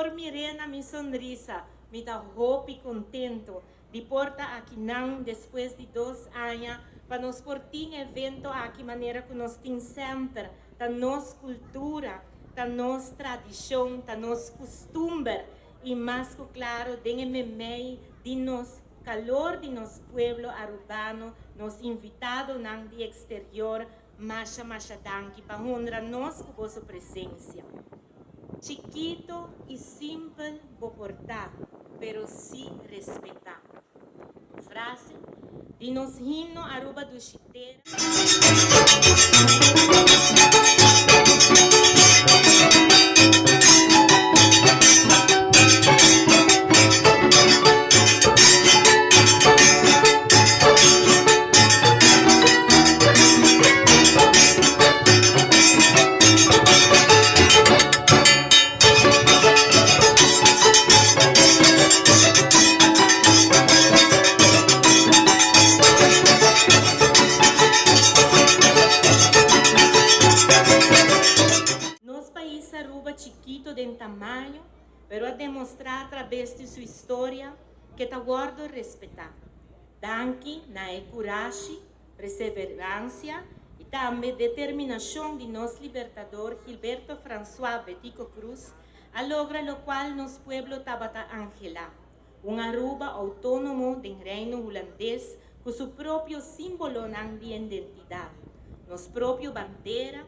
por Mirena mi sonrisa, me dá hope e contento de porta aqui não depois de 2 anos para nos portar evento aqui maneira que nós temos sempre da nossa cultura, da nossa tradição, da nossa costume e mais que claro, dengue meio de nos calor de nosso pueblo arubano, nos invitado não de exterior, mas danke para honrar nós com vossa presença. Chiquito e simples vou portar, pero se respeitar. Frase de nos himno Aruba do Chiteira. Aruba chiquito de tamanho, pero a demonstrar através de sua história que está guardo respeitar. Danke na coragem, perseverança e também determinação de nosso libertador Gilberto François Betico Cruz, a lograr o qual nosso pueblo estava a angelar. Aruba autônomo do reino holandês com seu próprio símbolo de identidade, nossa própria bandeira.